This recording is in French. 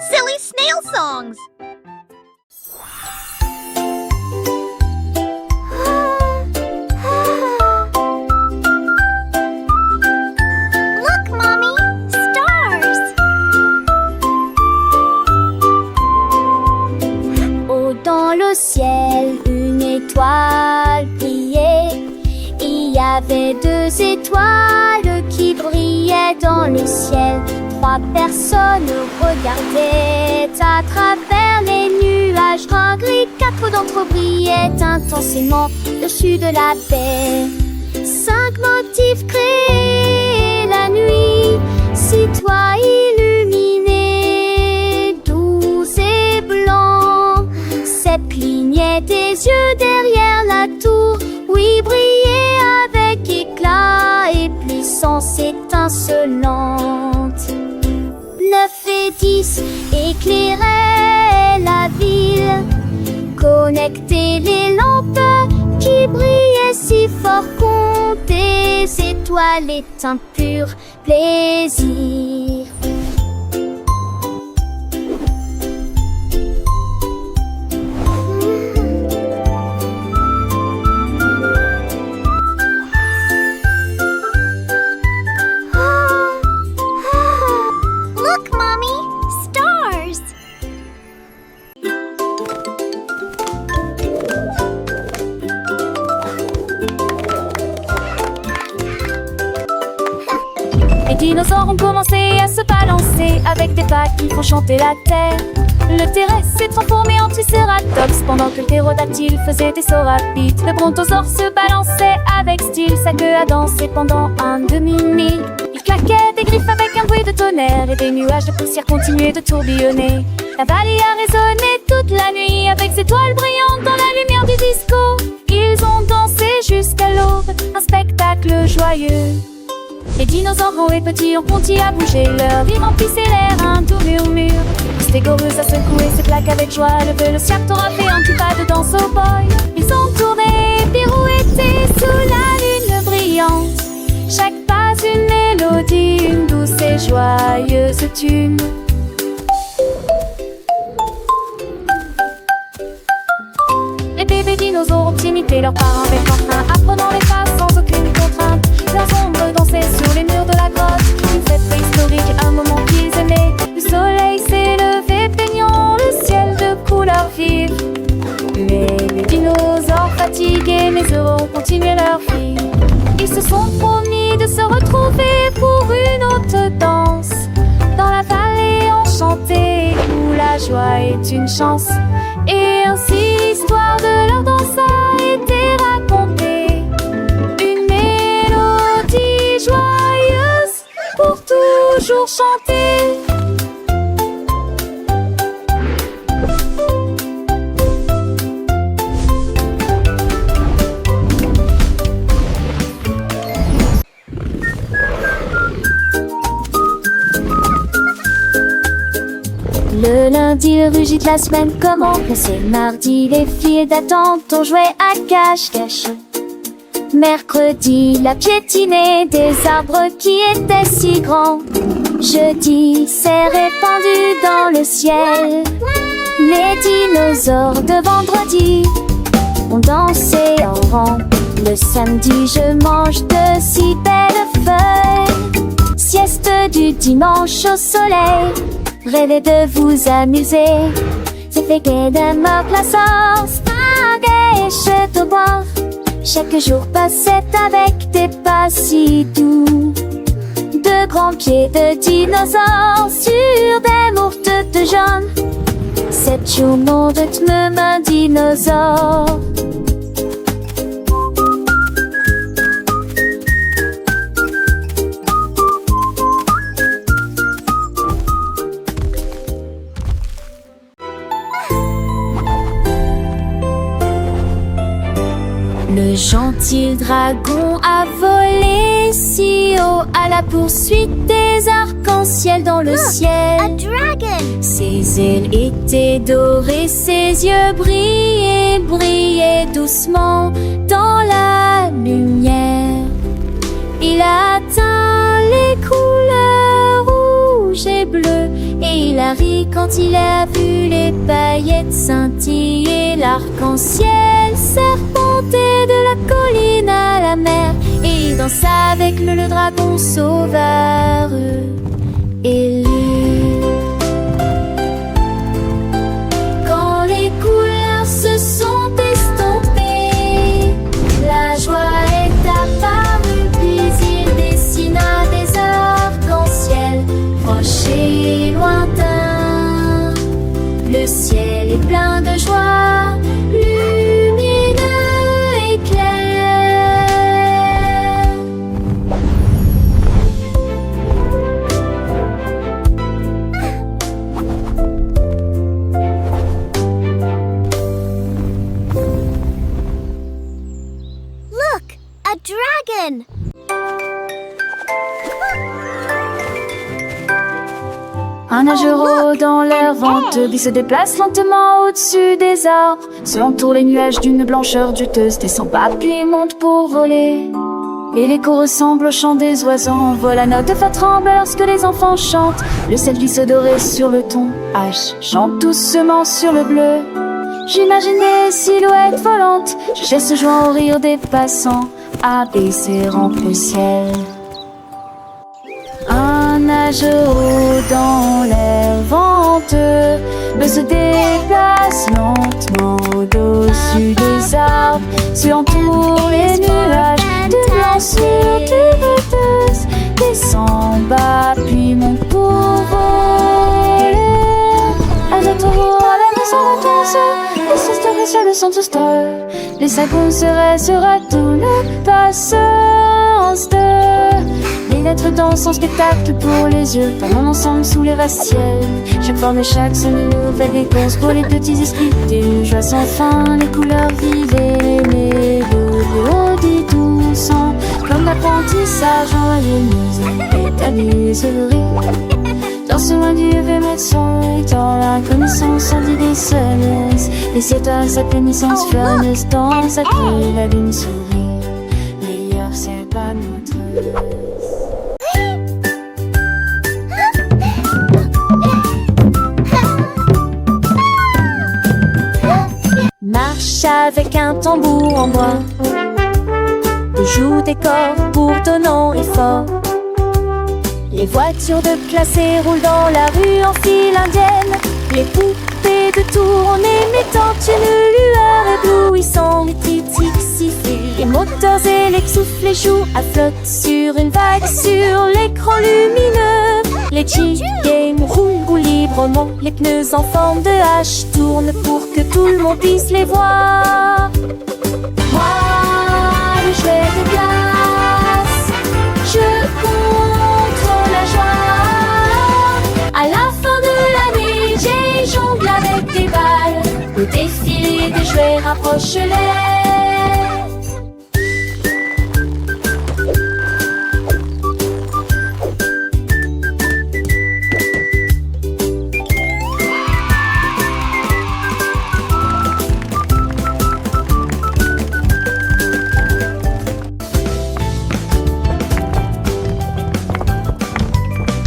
Silly snail songs. Look, Mommy! Stars! Oh, dans le ciel, une étoile brillait. Il y avait 2 étoiles qui brillaient dans le ciel. 3 personnes regardaient à travers les nuages gris. 4 d'entre eux brillaient intensément au-dessus de la paix. 5 motifs créaient la nuit, 6 toits illuminés, 12 et blancs. 7 clignaient des yeux derrière la tour, 8 brillaient avec éclat et puissance étincelante. 9 et 10 éclairaient la ville, connectaient les lampes qui brillaient si fort qu'on des étoiles est un pur plaisir. Look, Mommy! Stars! Les dinosaures ont commencé à se balancer avec des pattes qui font chanter la terre. Le T-Rex s'est transformé en Triceratops pendant que le ptérodactyle faisait des sauts rapides. Le brontosaure se balançait avec style, sa queue a dansé pendant un demi-mille. Il claquait des griffes avec un bruit de tonnerre et des nuages de poussière continuaient de tourbillonner. La vallée a résonné toute la nuit avec ses toiles brillantes dans la lumière du disco. Ils ont dansé jusqu'à l'aube, un spectacle joyeux. Les dinosaures gros et petits ont continué à bouger, leur vie remplissait l'air, un doux murmure. Le stégorus a secoué ses plaques avec joie, le vélociraptor a fait un petit pas de danse au boy. Ils ont tourné, pirouetté sous la lune brillante. Chaque pas une mélodie, une douce et joyeuse tune. Les bébés dinosaures ont imité leurs parents avec entrain, apprenant les pas sans aucune contrainte. Leurs ombres dansaient sur les murs de la grotte, une fête préhistorique, un moment qu'ils aimaient. Le soleil s'est levé, peignant le ciel de couleurs vives. Mais les dinosaures fatigués mais heureux ont continué leur vie. Ils se sont promis de se retrouver pour une autre danse, dans la vallée enchantée où la joie est une chance. Et ainsi l'histoire de leur danse a été racontée, une mélodie joyeuse pour toujours chanter. Le lundi, le rugit de la semaine commence. C'est mardi, les filles d'attente ont joué à cache-cache. Mercredi, la piétinée des arbres qui étaient si grands. Jeudi, s'est répandu dans le ciel. Les dinosaures de vendredi ont dansé en rang. Le samedi, je mange de si belles feuilles. Sieste du dimanche au soleil. Rêvez de vous amuser, c'est fait d'un mort la sauce, spaghetti au boire. Chaque jour passait avec des pas si doux. De grands pieds de dinosaures sur des moufles de jaune. 7 jours mon rythme un dinosaure. Le gentil dragon a volé si haut à la poursuite des arcs-en-ciel dans le ciel. A dragon! Ses ailes étaient dorées, ses yeux brillaient, brillaient doucement dans la lumière. Il a atteint les couleurs rouges et bleues et il Il a ri quand il a vu les paillettes scintiller, l'arc-en-ciel serpentait de la colline à la mer, et il dansa avec le dragon sauveur élu. Quand les couleurs se sont estompées, la joie est apparue, puis il dessina des arcs-en-ciel proches et lointains. Le ciel est plein de joie, lumineux et clair. Look, a dragon! Un nageur haut dans l'air venteux qui se déplace lentement au-dessus des arbres, se entoure les nuages d'une blancheur douteuse, descend bas puis monte pour voler. Et l'écho ressemble au chant des oiseaux, envoie la note fa tremble lorsque les enfants chantent. Le ciel glisse doré sur le ton H, chante doucement sur le bleu. J'imagine des silhouettes volantes, je cherche ce joint au rire des passants, ABC rampe le ciel. Un nageur haut dans l'air venteux se déplace lentement au-dessus des arbres, se entoure les nuages de blancheur duveteuses, descend bas puis monte pour voler. Avec ton roi, la maison de ton sœur, les sisters et cieux sont tous drôles. Les sagons sera tout le patience de les lettres dansent en spectacle pour les yeux, pendant ensemble sous les vastes ciels. Chaque forme et chaque sonne une nouvelle réponse pour les petits esprits des joies sans fin, les couleurs vives et les mélodies douces, comme l'apprentissage en musique et ta miserie. Dans ce loin Dieu veut mettre son et dans la connaissance en dit des seules. Les étoiles sa connaissance fameuse dans sa clé, la lune sourit. Meilleur c'est pas notre marche avec un tambour en bois, joue des corps bourdonnants et forts. Les voitures de classés roulent dans la rue en file indienne, les poupées de tournée mettant une lueur éblouissante. Les critiques sifflent, les moteurs électriques jouent à flotte sur une vague sur l'écran lumineux. Les G-Games roulent librement, les pneus en forme de H tournent pour que tout le monde puisse les voir. Moi, le jouet de glace, je contrôle la joie. À la fin de l'année, j'ai jonglé avec des balles. Le défilé des jouets rapproche les